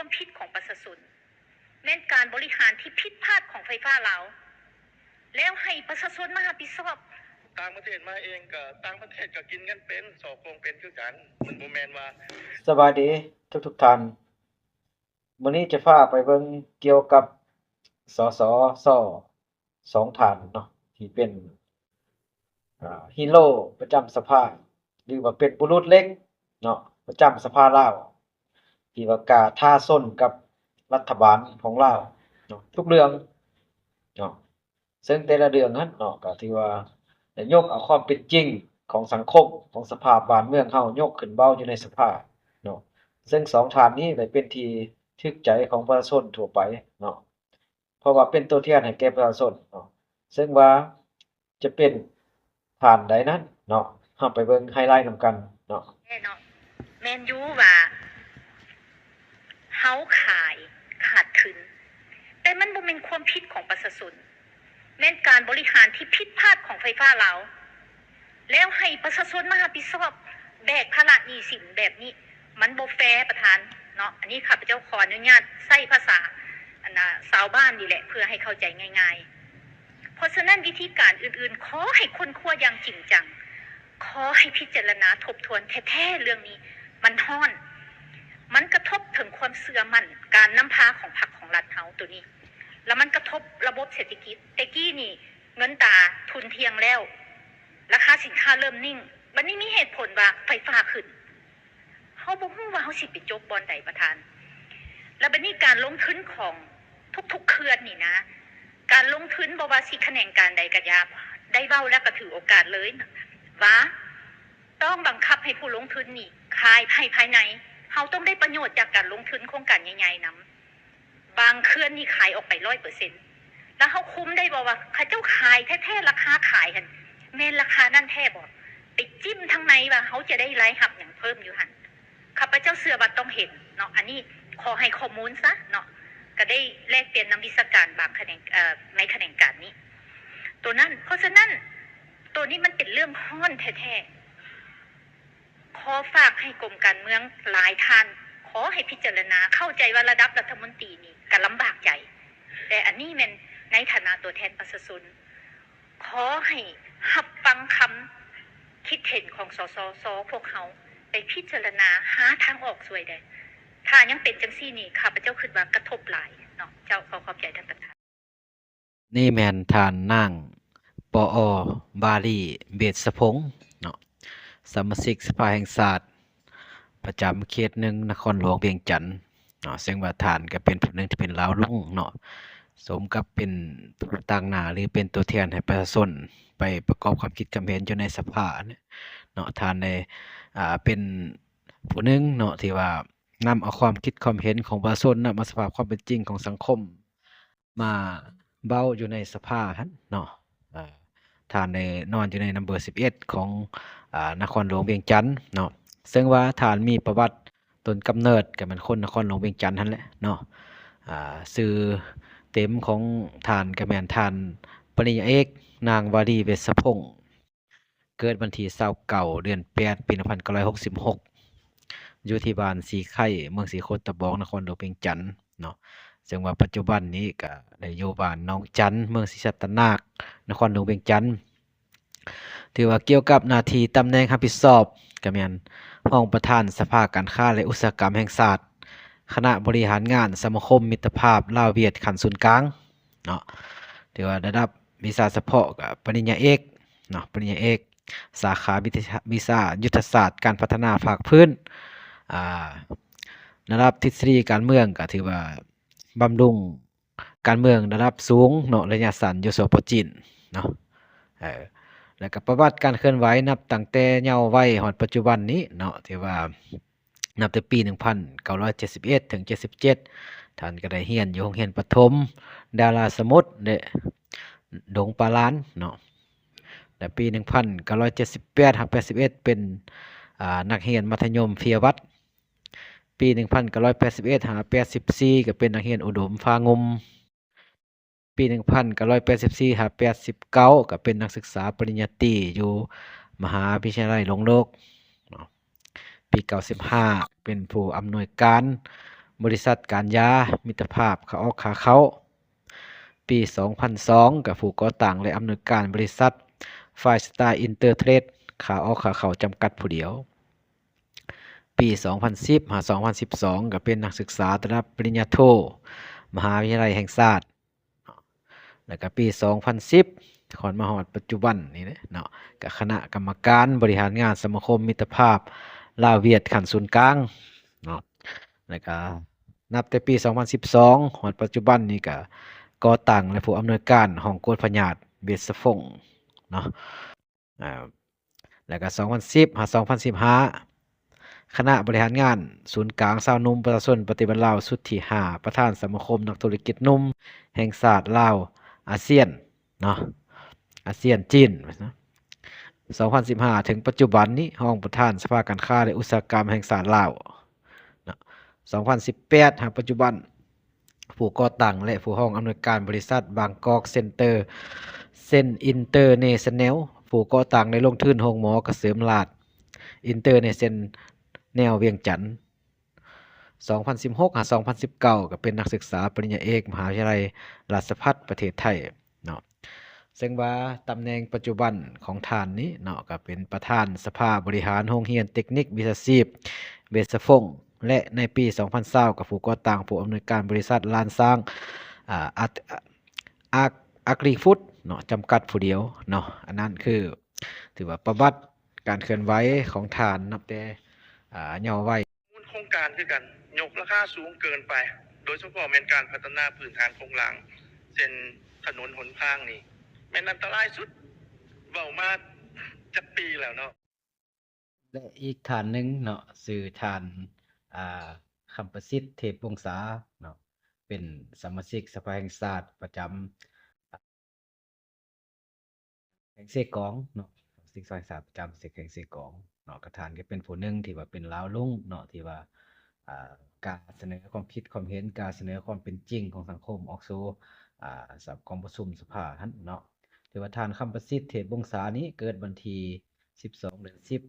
ความผิดของประชาชนแม้นการบริหารที่ผิดพลาดของไฟฟ้าลาวแล้วให้ประชาชนมารับผิดชอบต่างประเทศมาเองก็ต่างประเทศก็กินกันเป็นสอบคงเป็นคือกันมันบ่แม่นว่าสวัสดีทุกท่านมื้อนี้จะพาไปเบิ่งเกี่ยวกับสสช2ท่านเนาะที่เป็นฮีโร่ประจำสภาหรือว่าเป็นบุรุษเหล็กเนาะประจำสภาลาวที่ว่ากล้าท้าส้นกับรัฐบาลของลาวเนาะทุกเรื่องเนาะซึ่งแต่ละเรื่องนั้นเนาะก็ถือว่าได้ยกเอาความเป็นจริงของสังคมของสภาพบ้านเมืองเฮายกขึ้นเว้าอยู่ในสภาเนาะซึ่งสองท่านนี้ได้เป็นที่ทึกใจของประชาชนทั่วไปเนาะเพราะว่าเป็นตัวแทนให้แก่ประชาชนเนาะซึ่งว่าจะเป็นท่านใดนั้นเนาะเฮาไปเบิ่งไฮไลต์นำกันเนาะแม่นอยู่ว่าเฮาขาดทุนแต่มันบ่แม่นความผิดของประชาชนแม้นการบริหารที่ผิดพลาดของไฟฟ้าลาวแล้วให้ประชาชนมารับผิดชอบแบกภาระหนี้สินแบบนี้มันบ่แฟร์ประธานเนาะอันนี้ข้าพเจ้าขออนุญาตใช้ภาษาชาวบ้านนี่แหละเพื่อให้เข้าใจง่ายๆเพราะฉะนั้นวิธีการอื่นๆขอให้ค้นคว้าอย่างจริงจังขอให้พิจารณาทบทวนแท้ๆเรื่องนี้มันฮ้อนมันกระทบถึงความเชื่อมั่นการนำพาของพรรคของรัฐเฮาตัวนี้แล้วมันกระทบระบบเศรษฐกิจแต่กี้นี่เงินตาทุนเทียงแล้วราคาสินค้าเริ่มนิ่งบัดนี้มีเหตุผลว่าไฟฟ้าขึ้นเฮาบ่ฮู้ว่าเฮาสิไปจบบอนใดประธานแล้วบัดนี้การลงทุนของทุกๆเขื่อนนี่นะการลงทุนบ่ว่าสิแขนงการใดก็ยาได้เว้าแล้วก็ถือโอกาสเลยว่าต้องบังคับให้ผู้ลงทุนนี่ขายภายในเฮาต้องได้ประโยชน์จากการลงทุนโครงการใหญ่ๆนำบางเขื่อนนี่ขายออกไป 100% แล้วเฮาคุ้มได้บ่ว่าเขาเจ้าขายแท้ๆราคาขายหั่นแม่นราคานั่นแท้บ่ไปจิ้มทางในว่าเฮาจะได้รายรับหยังเพิ่มอยู่หั่นข้าพเจ้าเชื่อว่าต้องเห็นเนาะอันนี้ขอให้ข้อมูลซะเนาะก็ได้แลกเปลี่ยนนำวิชาการบางแขนงในแขนงการนี้ตัวนั้นเพราะฉะนั้นตัวนี้มันเป็นเรื่องฮ้อนแท้ๆขอฝากให้กรมการเมืองหลายท่านขอให้พิจารณาเข้าใจว่าระดับรัฐมนตรีนี่ก็ลำบากใจแต่อันนี้แม่นในฐานะตัวแทนประชาชนขอให้รับฟังคำคิดเห็นของสสพวกเขาไปพิจารณาหาทางออกช่วยได้ถ้ายังเป็นจังซี่นี่ข้าพเจ้าคิดว่ากระทบหลายเนาะเจ้าขอขอบใจท่านประธานนี่แม่นท่านนางปบาลีเบษพงษ์เนาะสมาชิกสภาแห่งชาติประจำเขต1นครหลวงเวียงจันทน์เนาะซึ่งว่าท่านก็เป็นผู้หนึ่งที่เป็นลาวลุงเนาะสมกับเป็นผู้ต่างหน้าหรือเป็นตัวแทนให้ประชาชนไปประกอบความคิดความเห็นอยู่ในสภาเนาะท่านได้เป็นผู้หนึ่งเนาะที่ว่านำเอาความคิดความเห็นของประชาชนนำมาสภาพความเป็นจริงของสังคมมาเว้าอยู่ในสภาหั่นเนาะท่านได้นอนอยู่ในนัมเบอร์11ของนครหลวงเวียงจันทน์เนาะซึ่งว่าท่านมีประวัติต้นกำเนิดก็เป็นคนนครหลวงเวียงจันทน์หั่นแหละเนาะชื่อเต็มของท่านก็แม่นท่านปริญญาเอกนางวารีเวชพงษ์เกิดวันที่29เดือน8ปี1966อยู่ที่บ้านสีไข่เมืองสีโคตะบองนครหลวงเวียงจันทน์เนาะซึ่งว่าปัจจุบันนี้ก็ได้อยู่บ้านหนองจันเมืองศรีสัตนาคนครหลวงเวียงจันทน์ถือว่าเกี่ยวกับหน้าที่ตำแหน่งรับผิดชอบก็แม่นรองประธานสภาการค้าและอุตสาหกรรมแห่งชาติคณะบริหารงานสมาคมมิตรภาพลาวเวียดขั้นศูนย์กลางเนาะถือว่าระดับวิชาเฉพาะก็ปริญญาเอกเนาะปริญญาเอกสาขาวิชายุทธศาสตร์การพัฒนาภาคพื้นระดับทฤษฎีการเมืองก็ถือว่าบำรุงการเมืองระดับสูงเนาะระยะสั้นอยู่สปจีนเนาะแล้วก็ประวัติการเคลื่อนไหวนับตั้งแต่เยาว์วัยฮอดปัจจุบันนี้เนาะที่ว่านับแต่ปี1971ถึง77ท่านก็ได้เรียนอยู่โรงเรียนประถมดาราสมุทรและดงปาลานเนาะและปี1978 81เป็นนักเรียนมัธยมเฟียวัดปี1981 84ก็เป็นนักเรียนอุดมฟ้างมปี1984 89ก็เป็นนักศึกษาปริญญาตรีอยู่มหาวิทยาลัยหลวงโลกปี95เป็นผู้อำนวยการ บริษัทการยามิตรภาพขาออกขาเข้าปี 2002 กับผู้ก่อตั้งและอำนวยการบริษัท Five Star Intertrade ขาออกขาเข้าจำกัดผู้เดียว ปี 2010 หา 2012 ก็เป็นนักศึกษาระดับปริญญาโท มหาวิทยาลัยแห่งชาติแล้วก็ปี 2010 ขอนมาฮอดปัจจุบันนี่เนาะกับคณะกรรมการบริหารงานสมาคมมิตรภาพลาวเวียดขั้นศูนย์กลางเนาะแล้วก็นับแต่ปี 2012 ฮอดปัจจุบันนี้ก็ก่อตั้งและผู้อำนวยการห้องกวดพญาติเบสฟงเนาะแล้วก็ 2010 หา 2015 คณะบริหารงานศูนย์กลางชาวนุ่มประชาชนปฏิบัติลาวสุดที่ 5 ประธานสมาคมนักธุรกิจนุ่มแห่งชาติลาวอาเซียนเนาะอาเซียนจีนนะ 2015 ถึงปัจจุบันนี้ห้องประธานสภาการค้าและอุตสาหกรรมแห่งชาติลาวเนาะ2018 หาปัจจุบันผู้ก่อตั้งและผู้ห้องอำนวยการบริษัทบางกอกเซ็นเตอร์เซ็นอินเตอร์เนชั่นแนลผู้ก่อตั้งในลงทุนโรงหมอเกษมราษฎร์อินเตอร์เนชั่นแนวเวียงจันทน์2016 หา 2019 ก็เป็นนักศึกษาปริญญาเอกมหาวิทยาลัยราชภัฏประเทศไทยเนาะซึ่งว่าตำแหน่งปัจจุบันของท่านนี้เนาะก็เป็นประธานสภาบริหารโรงเรียนเทคนิควิชาชีพเบสฟงและในปี 2020 กับผู้ก่อตั้งผู้อำนวยการบริษัทลานสร้างอักรีฟุตเนาะจำกัดผู้เดียวเนาะอันนั้นคือถือว่าประวัติการเคลื่อนไหวของท่านนับแต่ย่อไว้ โครงการคือกันยกราคาสูงเกินไป โดยเฉพาะแม่นการพัฒนาพื้นฐานโครงหลังเส้นถนนหนทางนี่แม่นอันตรายสุดเว้ามาจะปีแล้วเนาะและอีกฐานหนึ่งเนาะชื่อฐานอ่าคำประสิทธิ์เทพวงศาเนาะเป็นสมาชิกสภาแห่งชาติประจำแห่งเสกองเนาะสมาชิกสภาแห่งชาติประจำแห่งเสกองเนาะกระฐานก็เป็นผู้หนึ่งที่ว่าเป็นลาวลุงเนาะที่ว่าการเสนอความคิดความเห็นการเสนอความเป็นจริงของสังคมออกสู่สับกองประชุมสภาท่านเนาะที่ว่าทานคำประสิทธิ์เทพวงศานี้เกิดวันที่12 เดือน 10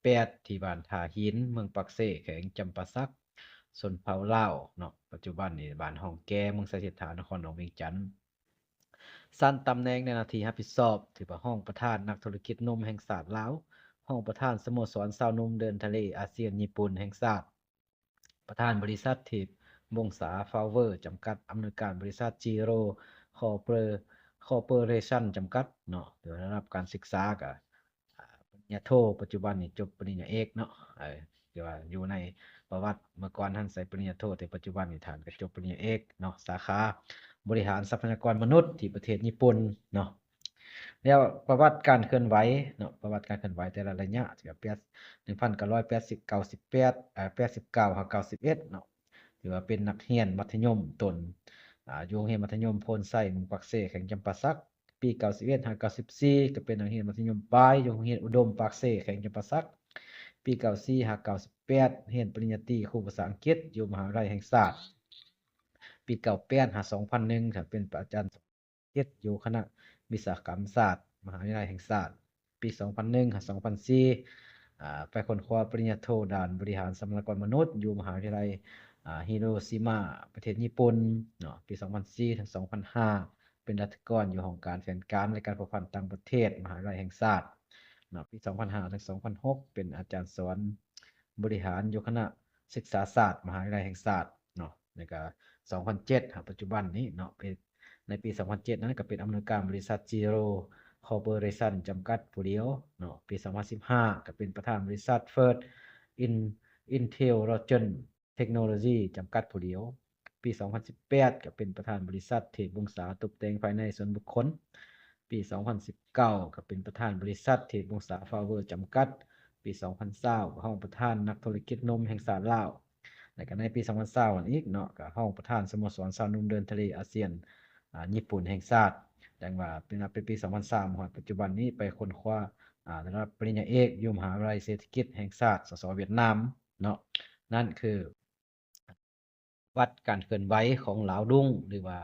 1978 ที่บ้านท่าหินเมืองปักเซ่แขวงจำปาสักชนเผ่าลาวเนาะปัจจุบันนี่บ้านห้องแก้เมืองสถิตฐานนครหลวงเวียงจันทน์สั้นตำแหน่งในหน้าที่รับผิดชอบถือว่าห้องประธานนักธุรกิจนมแห่งชาติลาวห้องประธานสโมสรชาวนมเดินทะเลอาเซียนญี่ปุ่นแห่งชาติประธานบริษัทเทพวงศาฟาวเวอร์จำกัดอำนวยการบริษัทจีโรคอร์ปอเรชั่นจำกัดเนาะโดยระดับการศึกษาก็ปริญญาโทปัจจุบันนี่จบปริญญาเอกเนาะที่ว่าอยู่ในประวัติเมื่อก่อนท่านใส่ปริญญาโทแต่ปัจจุบันนี่ท่านก็จบปริญญาเอกเนาะสาขาบริหารทรัพยากรมนุษย์ที่ประเทศญี่ปุ่นเนาะแล้วประวัติการเคลื่อนไหวเนาะประวัติการเคลื่อนไหวแต่ละระยะที่ว่า1980 98 89 91เนาะถือว่าเป็นนักเรียนมัธยมต้นอยู่โรงเรียนมัธยมโพนไซเมืองปักเซ่แขวงจำปาสักปี91 94ก็เป็นนักเรียนมัธยมปลายอยู่โรงเรียนอุดมปักเซ่แขวงจำปาสักปี94 98เรียนปริญญาตรีครูภาษาอังกฤษอยู่มหาวิทยาลัยแห่งชาติปี98 2001ก็เป็นอาจารย์อยู่คณะวิศวกรรมศาสตร์มหาวิทยาลัยแห่งชาติปี 2001 2004ไปค้นคว้าปริญญาโทด้านบริหารทรัพยากรมนุษย์อยู่มหาวิทยาลัยฮิโรชิมะประเทศญี่ปุ่นเนาะปี 2004 ถึง 2005เป็นรัฐกรอยู่ห้องการแผนการและการประพันธ์ต่างประเทศมหาวิทยาลัยแห่งชาติเนาะปี 2005 ถึง 2006เป็นอาจารย์สอนบริหารอยู่คณะศึกษาศาสตร์มหาวิทยาลัยแห่งชาติเนาะแล้วก็2007ปัจจุบันนี้เนาะเป็นในปี 2007 นั้นก็เป็นอำนวยการบริษัท Zero Corporation จำกัดผู้เดียวเนาะปี 2015 ก็เป็นประธานบริษัท First Intelligent Technology จำกัดผู้เดียวปี 2018 ก็เป็นประธานบริษัทเทพวงศาตกแต่งภายในส่วนบุคคลปี 2019 ก็เป็นประธานบริษัทเทพวงศาฟาวเวอร์จำกัดปี 2020ห้องประธานนักธุรกิจนมแห่งชาติลาวแล้วก็ในปี 2020อีกเนาะก็ห้องประธานสโมสรชาวนมเดินทะเลอาเซียนญี่ปุ่นแห่งชาติดังว่าเป็นปี 2003 ฮอดปัจจุบันนี้ไปค้นคว้าระดับปริญญาเอกอยู่มหาวิทยาลัยเศรษฐกิจแห่งชาติสสเวียดนามเนาะนั่นคือวัดการเคลื่อนไหวของลาวดุงหรือว่า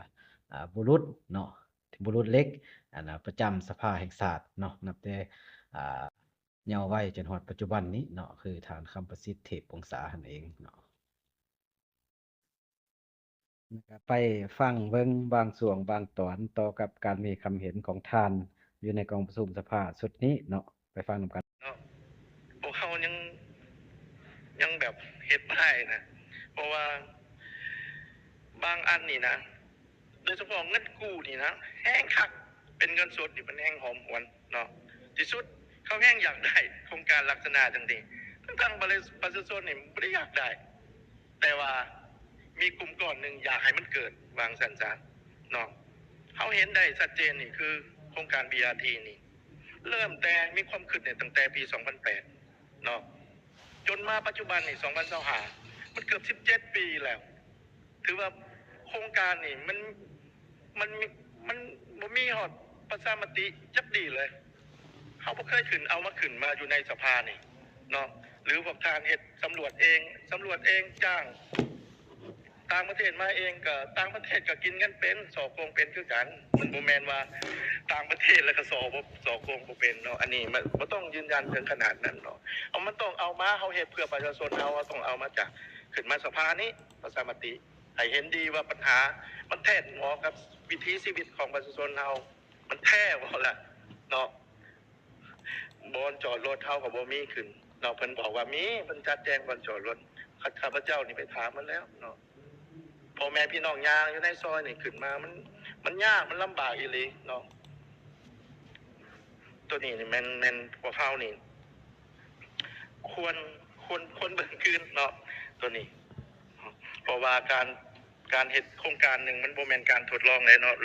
บุรุษเนาะบุรุษเล็กประจำสภาแห่งชาติเนาะนับแต่เยาว์วัยจนฮอดปัจจุบันนี้เนาะคือฐานคำประสิทธิ์เทพวงศานั่นเองเนาะ ก็ไปฟังเบิ่งบางส่วงบางตอนต่อกับการมีคำเห็นของท่านอยู่ในกองประชุมสภาชุดนี้เนาะไปฟังนำกัน เนาะพวกเขายังแบบเฮ็ดบ่ได้นะ เพราะว่าบางอันนี่นะโดยเฉพาะเงินกู้นี่นะแห้งคักเป็นเงินสดนี่มันแห้งหอมหวนเนาะที่สุดเขาแห้งอยากได้โครงการลักษณะจังนี้ทั้งประชาชนนี่บ่ได้อยากได้ แต่ว่ามีกลุ่มก้อนหนึ่งอยากให้มันเกิดวางสันจานเนาะเขาเห็นได้ชัดเจนนี่คือโครงการ BRT นี่ เริ่มแต่มีความคิดเนี่ยตั้งแต่ปี 2008 เนาะจนมาปัจจุบันนี่ 2025 มันเกือบ17 ปีแล้ว ถือว่าโครงการนี่มันบ่มีฮอดประชามติจักดีเลย เขาบ่เคยเอามาขึ้นมาอยู่ในสภานี่เนาะหรือพวกทานเฮ็ดสำรวจเองจ้างต่างประเทศมาเองก็ต่างประเทศก็กินกันเป็นสอโกงเป็นคือกันมันบ่แม่นว่าต่างประเทศแล้วก็สอโกงบ่เป็นเนาะอันนี้มันบ่ต้องยืนยันถึงขนาดนั้นเนาะมันต้องเอามาเฮาเฮ็ดเพื่อประชาชนเฮาต้องเอามาจากขึ้นมาสภานี้ประชามติให้เห็นดีว่าปัญหามันแท้เหมาะกับวิถีชีวิตของประชาชนเฮามันแท้บ่ล่ะเนาะบ่อนจอดรถเฮาก็บ่มีขึ้นเนาะเพิ่นบอกว่ามีเพิ่นจัดแจงบ่อนจอดรถข้าพเจ้านี่ไปถามมันแล้วเนาะพ่อแม่พี่น้องย่างอยู่ในซอยนี่ขึ้นมามันยากมันลำบากอีหลีเนาะตัวนี้นี่แม่นพวกเฮานี่ควรเบิ่งคืนเนาะตัวนี้เพราะว่าการเฮ็ดโครงการหนึ่งมันบ่แม่นการทดลองเลยเนาะ